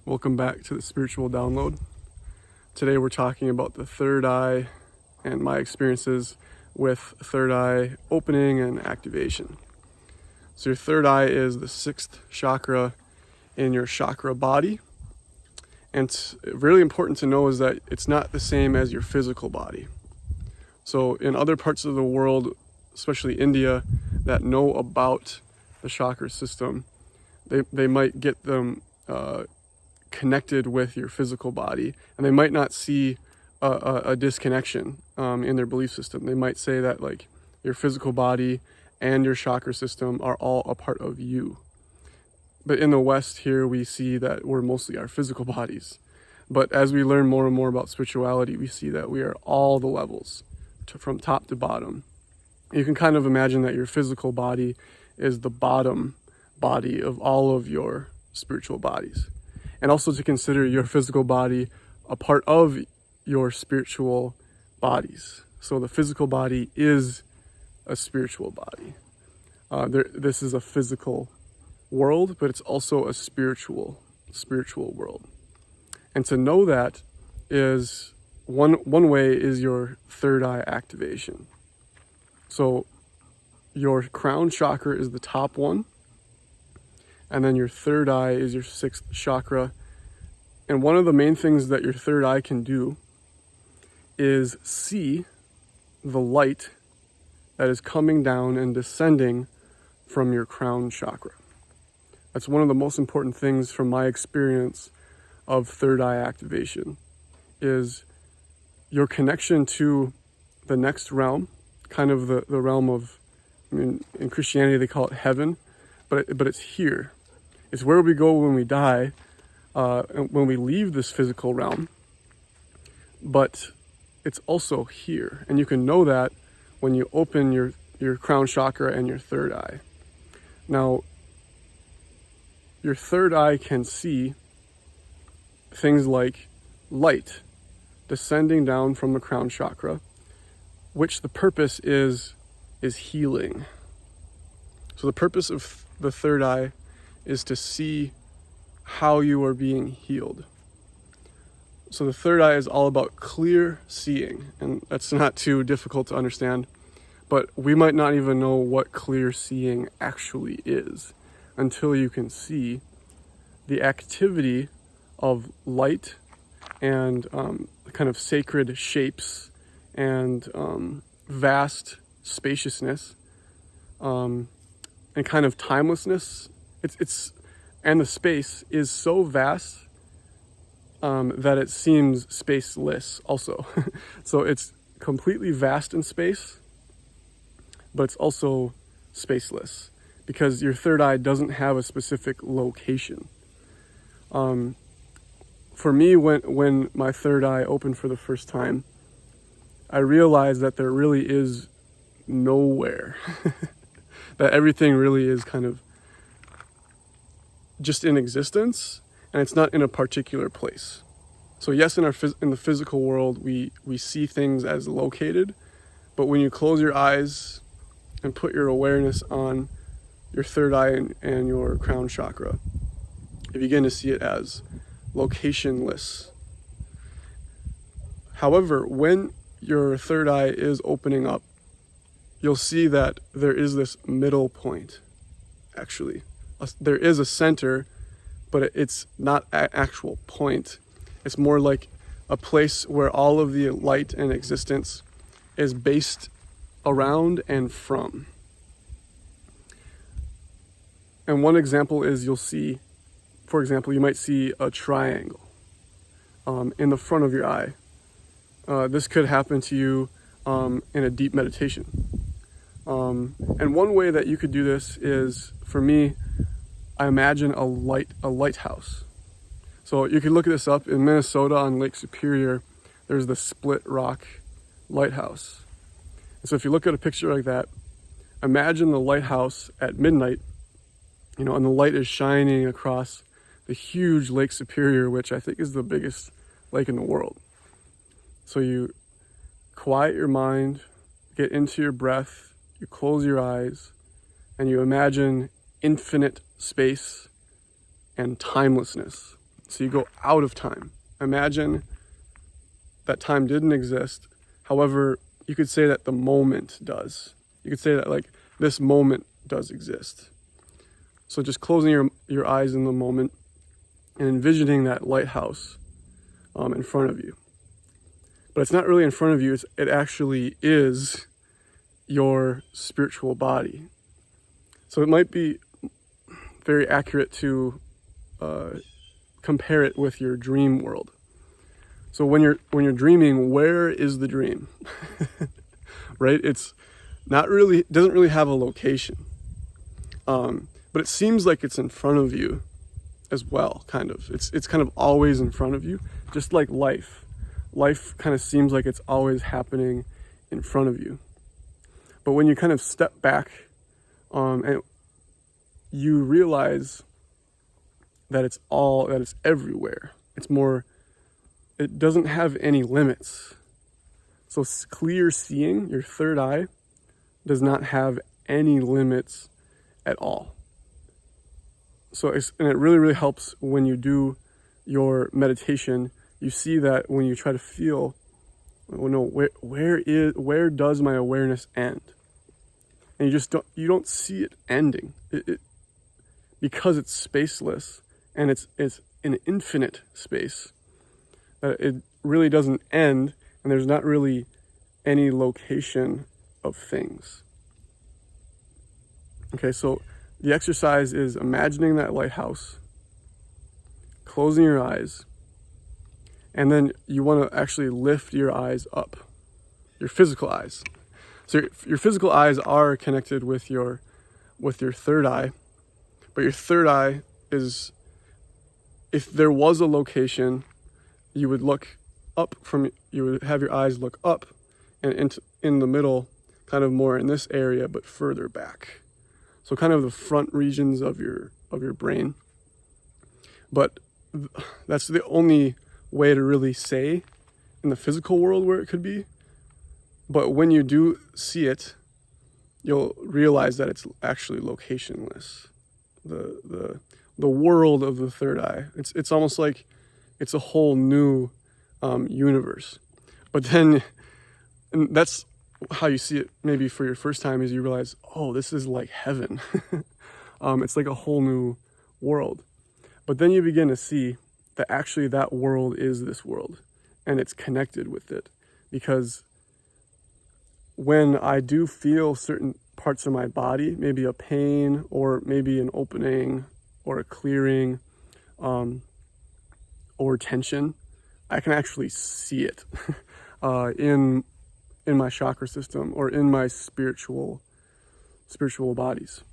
Welcome back to the Spiritual Download. Today we're talking about the third eye and my experiences with third eye opening and activation. So your third eye is the sixth chakra in your chakra body. And it's really important to know is that it's not the same as your physical body. So in other parts of the world, especially India, that know about the chakra system, they might get them connected with your physical body, and they might not see a disconnection in their belief system. They might say that like your physical body and your chakra system are all a part of you. But in the West here, we see that we're mostly our physical bodies. But as we learn more and more about spirituality, we see that we are all the levels from top to bottom. You can kind of imagine that your physical body is the bottom body of all of your spiritual bodies. And also to consider your physical body a part of your spiritual bodies. So the physical body is a spiritual body. This is a physical world, but it's also a spiritual world. And to know that is one way is your third eye activation. So your crown chakra is the top one. And then your third eye is your sixth chakra. And one of the main things that your third eye can do is see the light that is coming down and descending from your crown chakra. That's one of the most important things from my experience of third eye activation is your connection to the next realm, kind of the realm of, in Christianity they call it heaven, but it's here. It's where we go when we die, when we leave this physical realm, but it's also here. And you can know that when you open your crown chakra and your third eye. Now, your third eye can see things like light descending down from the crown chakra, which the purpose is healing. So the purpose of the third eye is to see how you are being healed. So the third eye is all about clear seeing, and that's not too difficult to understand, but we might not even know what clear seeing actually is until you can see the activity of light and kind of sacred shapes and vast spaciousness and kind of timelessness. And the space is so vast that it seems spaceless also. So it's completely vast in space, but it's also spaceless because your third eye doesn't have a specific location. For me, when my third eye opened for the first time, I realized that there really is nowhere. That everything really is kind of just in existence, and it's not in a particular place. So yes, in the physical world, we see things as located, but when you close your eyes and put your awareness on your third eye and your crown chakra, you begin to see it as locationless. However, when your third eye is opening up, you'll see that there is this middle point, actually. There is a center, but it's not an actual point. It's more like a place where all of the light and existence is based around and from. And one example is you might see a triangle in the front of your eye. This could happen to you in a deep meditation. And one way that you could do this is, for me, I imagine a lighthouse. So you can look this up in Minnesota on Lake Superior. There's the Split Rock Lighthouse. And so if you look at a picture like that, imagine the lighthouse at midnight, and the light is shining across the huge Lake Superior, which I think is the biggest lake in the world. So you quiet your mind, get into your breath, you close your eyes, and you imagine infinite space and timelessness. So you go out of time. Imagine that time didn't exist. However, you could say that the moment does. You could say that like this moment does exist. So just closing your eyes in the moment and envisioning that lighthouse in front of you. But it's not really in front of you, it actually is your spiritual body. So it might be very accurate to compare it with your dream world. So when you're dreaming, where is the dream? Right? It's not really, doesn't really have a location. But it seems like it's in front of you as well, kind of. It's kind of always in front of you, just like life. Life kind of seems like it's always happening in front of you. But when you kind of step back and you realize that it's everywhere. It doesn't have any limits. So clear seeing, your third eye, does not have any limits at all. So and it really, really helps when you do your meditation. You see that when you try to feel, where does my awareness end? And you don't see it ending. Because it's spaceless and it's an infinite space. It really doesn't end, and there's not really any location of things. Okay, so the exercise is imagining that lighthouse, closing your eyes, and then you want to actually lift your eyes up, your physical eyes. So your physical eyes are connected with your third eye, but your third eye is, if there was a location, you would look up you would have your eyes look up and in the middle, kind of more in this area, but further back. So kind of the front regions of your brain. But that's the only way to really say in the physical world where it could be. But when you do see it, you'll realize that it's actually locationless. The world of the third eye. It's almost like it's a whole new universe. But then, and that's how you see it maybe for your first time, is you realize, oh, this is like heaven. It's like a whole new world. But then you begin to see that actually that world is this world, and it's connected with it. Because when I do feel certain parts of my body, maybe a pain or maybe an opening or a clearing or tension, I can actually see it in my chakra system or in my spiritual bodies.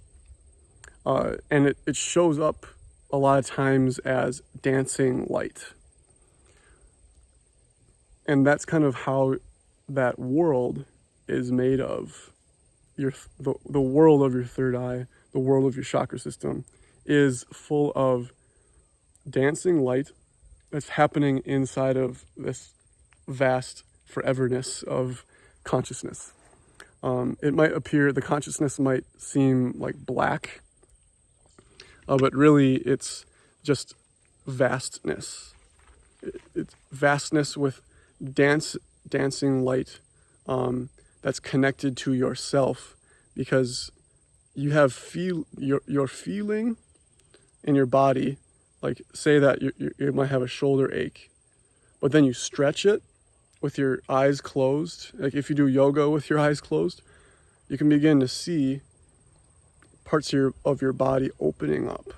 And it shows up a lot of times as dancing light. And that's kind of how that world is made of. The world of your third eye, the world of your chakra system, is full of dancing light that's happening inside of this vast foreverness of consciousness. It might appear, the consciousness might seem like black, but really it's just vastness. It's vastness with dancing light that's connected to yourself, because you have your feeling in your body. Like, say that you might have a shoulder ache, but then you stretch it with your eyes closed. Like if you do yoga with your eyes closed, you can begin to see parts of your body opening up.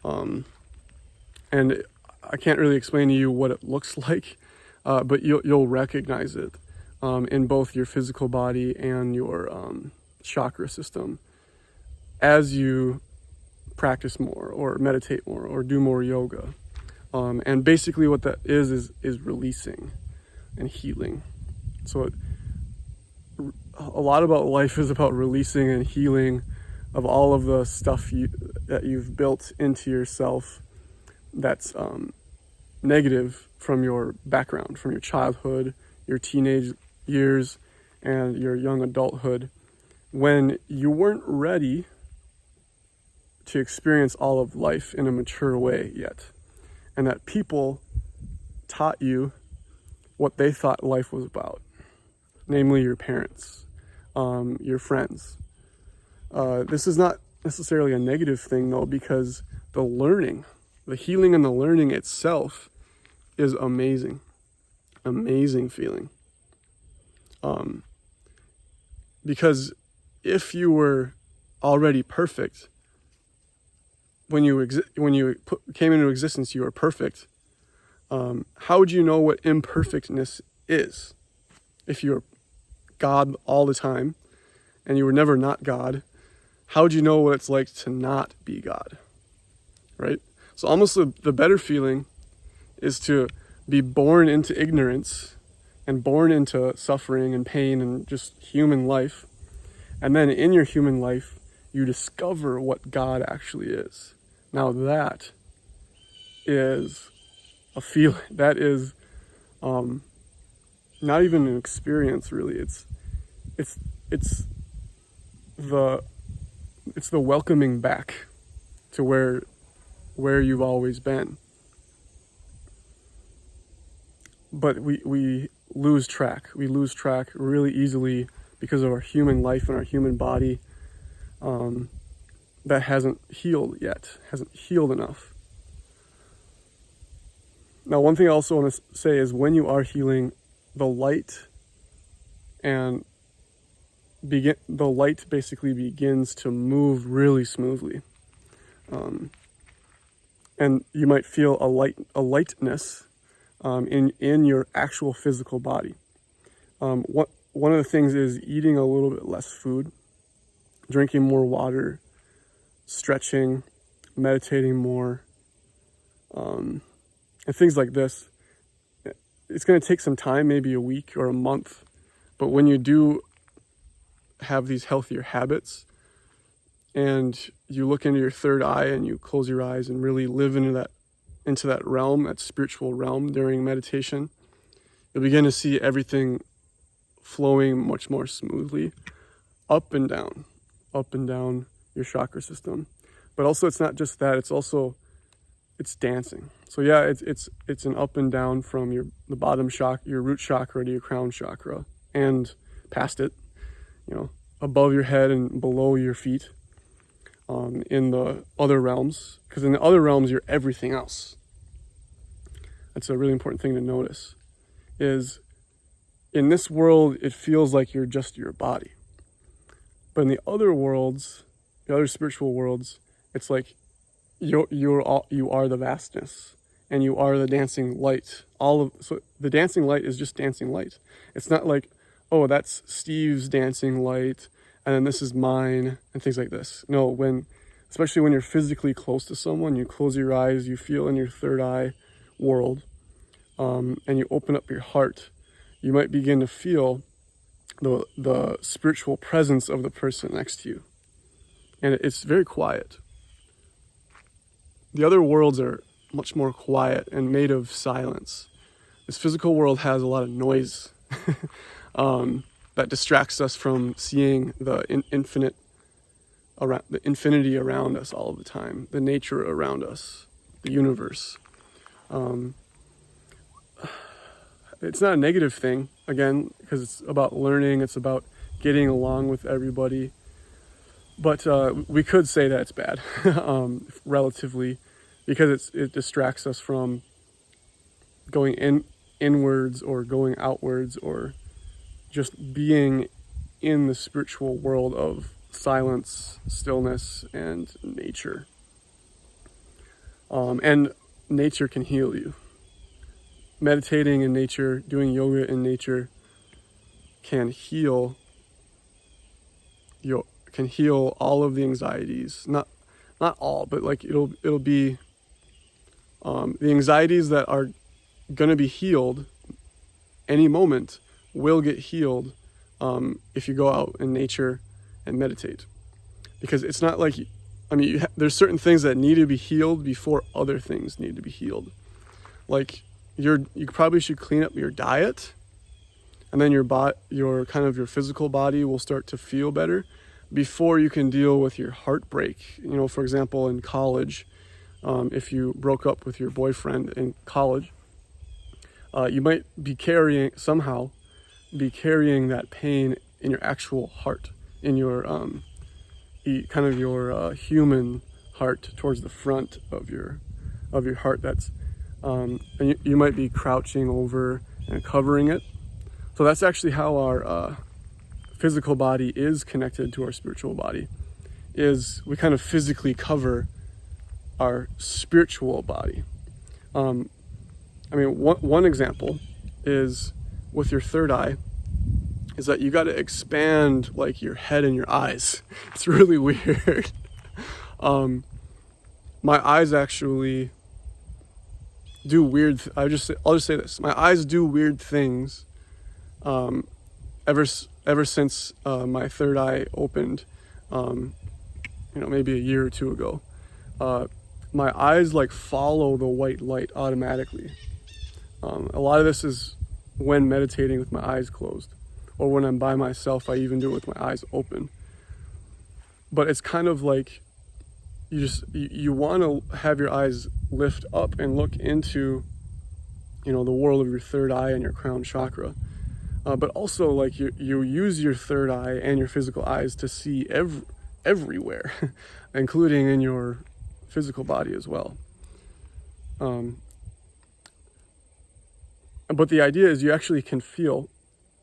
And I can't really explain to you what it looks like, but you'll recognize it in both your physical body and your chakra system as you practice more or meditate more or do more yoga. And basically what that is releasing and healing. So a lot about life is about releasing and healing of all of the stuff that you've built into yourself that's negative from your background, from your childhood, your teenage years, and your young adulthood, when you weren't ready to experience all of life in a mature way yet. and that people taught you what they thought life was about, namely your parents, your friends. This is not necessarily a negative thing though, because the learning, the healing and the learning itself is amazing. Amazing feeling. Because if you were already perfect, when you came into existence, you were perfect. How would you know what imperfectness is? If you were God all the time and you were never not God, how would you know what it's like to not be God? Right? So almost the better feeling is to be born into ignorance and born into suffering and pain and just human life. And then in your human life, you discover what God actually is. Now that is a feeling. That is not even an experience, really. It's the welcoming back to where you've always been. But we lose track. We lose track really easily because of our human life and our human body that hasn't healed yet, hasn't healed enough. Now, one thing I also want to say is when you are healing, the light basically begins to move really smoothly. And you might feel a lightness in your actual physical body. One of the things is eating a little bit less food, drinking more water, stretching, meditating more, and things like this. It's going to take some time, maybe a week or a month, but when you do have these healthier habits and you look into your third eye and you close your eyes and really live into that realm, that spiritual realm during meditation, you'll begin to see everything flowing much more smoothly up and down your chakra system. But also it's not just that, it's dancing. So yeah, it's an up and down from the bottom chakra, your root chakra, to your crown chakra, and past it, above your head and below your feet, in the other realms, because in the other realms you're everything else. That's a really important thing to notice, is in this world it feels like you're just your body, but in the other worlds, the other spiritual worlds, it's like you are the vastness, and you are the dancing light. So the dancing light is just dancing light. It's not like, oh, that's Steve's dancing light, and then this is mine, and things like this. No, especially when you're physically close to someone, you close your eyes, you feel in your third eye world, and you open up your heart, you might begin to feel the spiritual presence of the person next to you. And it's very quiet. The other worlds are much more quiet and made of silence. This physical world has a lot of noise that distracts us from seeing the infinity around us all of the time, the nature around us, the universe. It's not a negative thing, again, because it's about learning, it's about getting along with everybody. But we could say that it's bad, relatively, because it distracts us from going inwards or going outwards, or just being in the spiritual world of silence, stillness, and nature. And nature can heal you. Meditating in nature, doing yoga in nature can heal all of the anxieties. Not all, but like it'll be the anxieties that are gonna be healed any moment will get healed if you go out in nature and meditate. Because it's not like, there's certain things that need to be healed before other things need to be healed. Like you probably should clean up your diet, and then your physical body will start to feel better before you can deal with your heartbreak. For example, in college, if you broke up with your boyfriend in college, you might be carrying that pain in your actual heart, in your kind of your human heart towards the front of your heart. That's and you might be crouching over and covering it. So that's actually how our physical body is connected to our spiritual body. Is we kind of physically cover our spiritual body. I mean, one example is with your third eye, is that you got to expand like your head and your eyes. It's really weird. My eyes actually do weird. I'll just say this: my eyes do weird things. Ever since my third eye opened, maybe a year or two ago, my eyes like follow the white light automatically. A lot of this is when meditating with my eyes closed, or when I'm by myself. I even do it with my eyes open. But it's kind of like you want to have your eyes lift up and look into, the world of your third eye and your crown chakra. But also, like, you use your third eye and your physical eyes to see everywhere, including in your physical body as well. But the idea is you actually can feel.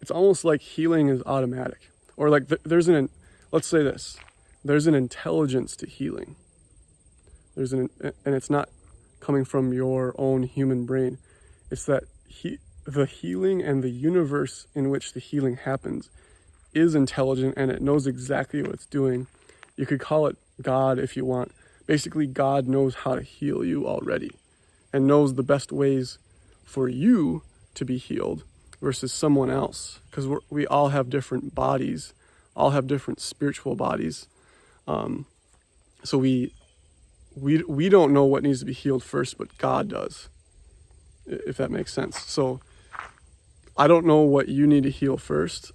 It's almost like healing is automatic, or like let's say this: there's an intelligence to healing. And it's not coming from your own human brain. It's that the healing and the universe in which the healing happens is intelligent, and it knows exactly what it's doing. You could call it God if you want. Basically, God knows how to heal you already, and knows the best ways for you to be healed versus someone else, because we all have different bodies, all have different spiritual bodies. So we don't know what needs to be healed first, but God does, if that makes sense. So I don't know what you need to heal first.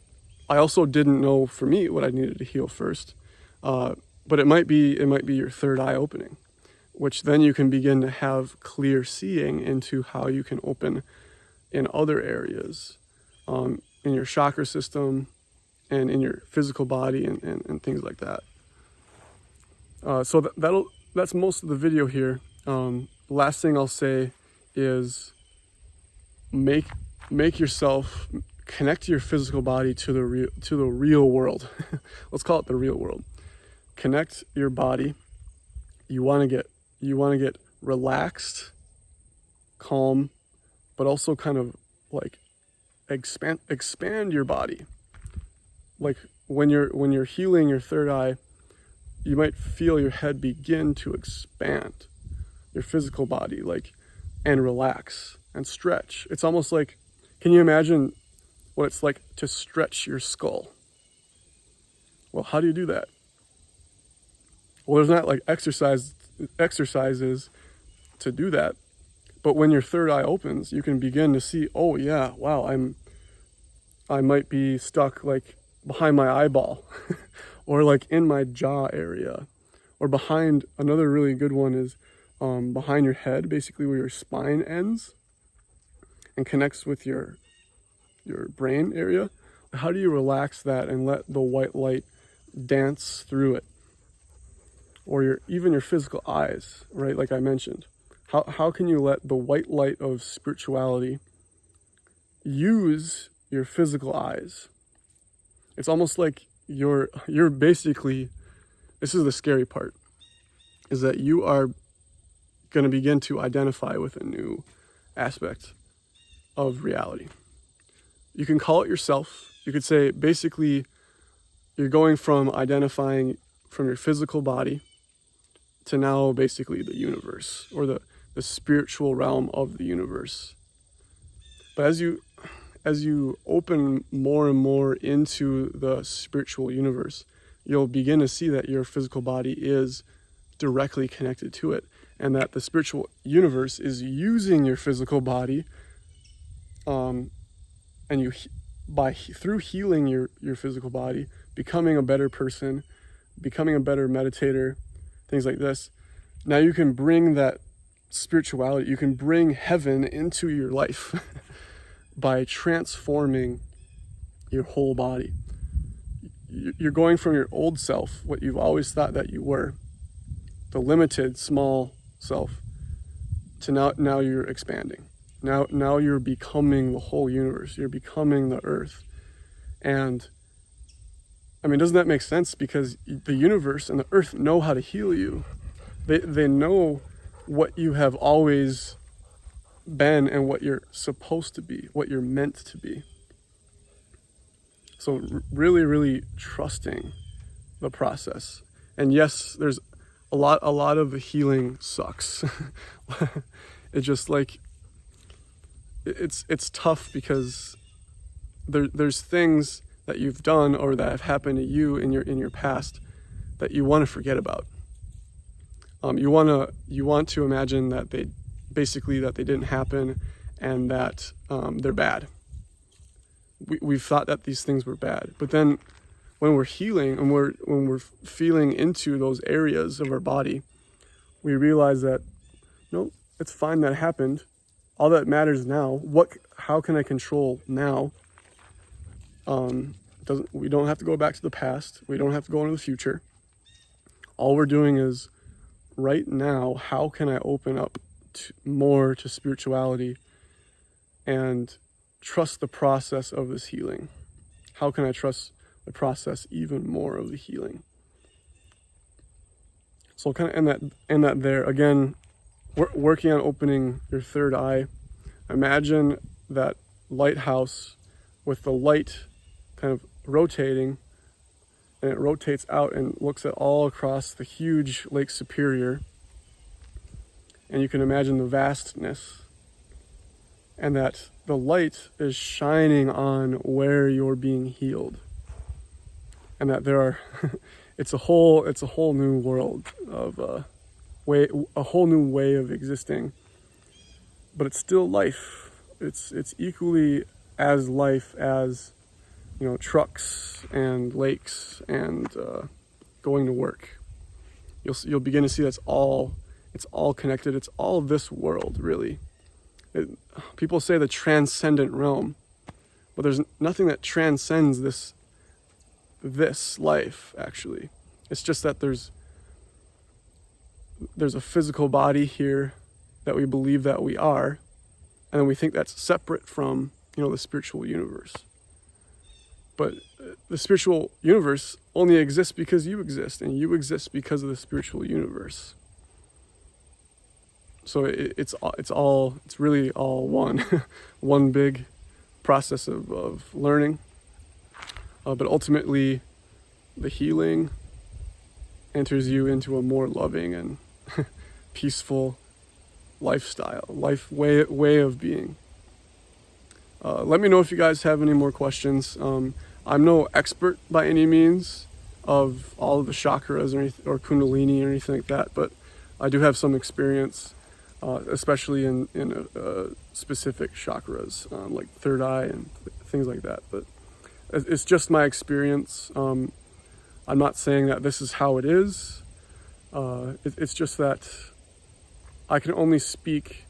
I also didn't know for me what I needed to heal first. But it might be your third eye opening, which then you can begin to have clear seeing into how you can open in other areas, in your chakra system and in your physical body and things like that. So that's most of the video here. Last thing I'll say is make yourself connect your physical body to the real world. Let's call it the real world. Connect your body. You want to get relaxed, calm, but also kind of like expand your body. Like when you're healing your third eye, you might feel your head begin to expand, your physical body, and relax and stretch. It's almost like, can you imagine what it's like to stretch your skull? Well, how do you do that? Well, there's not like exercises to do that. But when your third eye opens, you can begin to see, oh yeah, wow, I might be stuck like behind my eyeball or like in my jaw area, or behind. Another really good one is behind your head, basically where your spine ends and connects with your brain area. How do you relax that and let the white light dance through it? Or even your physical eyes, right? Like I mentioned. How can you let the white light of spirituality use your physical eyes? It's almost like you're basically, this is the scary part, is that you are going to begin to identify with a new aspect of reality. You can call it yourself. You could say basically you're going from identifying from your physical body to now basically the universe, or the spiritual realm of the universe. But as you open more and more into the spiritual universe, you'll begin to see that your physical body is directly connected to it, and that the spiritual universe is using your physical body, and through healing your physical body, becoming a better person, becoming a better meditator, things like this. Now you can bring that spirituality. You can bring heaven into your life by transforming your whole body. You're going from your old self, what you've always thought that you were, the limited, small self, to now you're expanding. Now you're becoming the whole universe. You're becoming the earth. And I mean, doesn't that make sense? Because the universe and the earth know how to heal you. They know what you have always been and what you're supposed to be, what you're meant to be. So really, really trusting the process. And yes, there's a lot of the healing sucks. It's just like, it's tough because there's things that you've done or that have happened to you in your past that you want to forget about. You want to imagine that they didn't happen and that they're bad. We've thought that these things were bad, but then when we're healing and when we're feeling into those areas of our body, we realize that no, it's fine that happened. All that matters now. How can I control now? We don't have to go back to the past. We don't have to go into the future. All we're doing is right now, how can I open up more to spirituality and trust the process of this healing? How can I trust the process even more of the healing? So kind of end that there. Again, working on opening your third eye. Imagine that lighthouse with the light kind of rotating, and it rotates out and looks at all across the huge Lake Superior. And you can imagine the vastness, and that the light is shining on where you're being healed, and that there are it's a whole new world of a whole new way of existing, but it's still life. It's equally as life as, you trucks and lakes and going to work. You'll begin to see it's all connected. It's all this world, really. People say the transcendent realm, but there's nothing that transcends this life, actually. It's just that there's a physical body here that we believe that we are, and then we think that's separate from, the spiritual universe. But the spiritual universe only exists because you exist, and you exist because of the spiritual universe. So it's really all one big process of learning. But ultimately, the healing enters you into a more loving and peaceful lifestyle, way of being. Let me know if you guys have any more questions. I'm no expert by any means of all of the chakras or Kundalini or anything like that, but I do have some experience, especially in specific chakras, like third eye and things like that. But it's just my experience. I'm not saying that this is how it is. It's just that I can only speak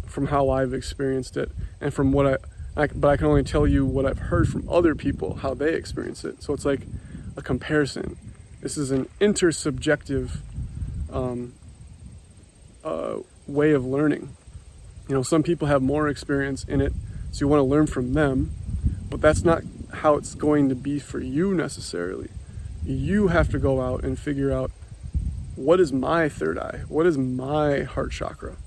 from how I've experienced it and from what but I can only tell you what I've heard from other people, how they experience it. So it's like a comparison. This is an intersubjective way of learning. Some people have more experience in it, so you want to learn from them, but that's not how it's going to be for you necessarily. You have to go out and figure out, what is my third eye? What is my heart chakra?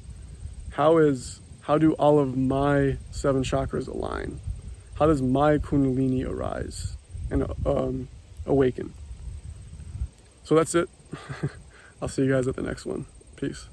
How do all of my 7 chakras align? How does my Kundalini arise and awaken? So that's it. I'll see you guys at the next one. Peace.